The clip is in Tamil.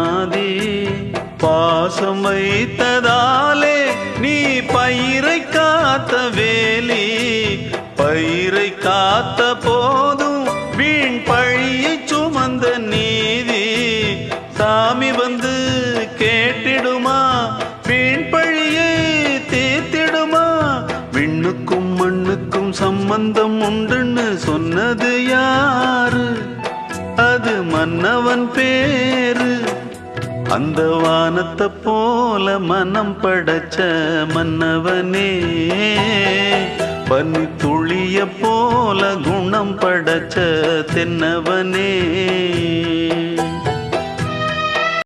அனாதி பாசம் வைத்ததாலே நீ பயிரை காத்த வேலி பயிரை காத்த போதும் வீண் பழியை சுமந்த நீதி சாமி வந்து கேட்டிடுமா வீண் பழியை தீர்த்திடுமா விண்ணுக்கும் மண்ணுக்கும் சம்பந்தம் உண்டுன்னு சொன்னது யாரு அது மன்னவன் பேரு அந்த வானத்தை போல மனம் படைச்ச மன்னவனே பனி துளிய போல குணம் படைச்ச தென்னவனே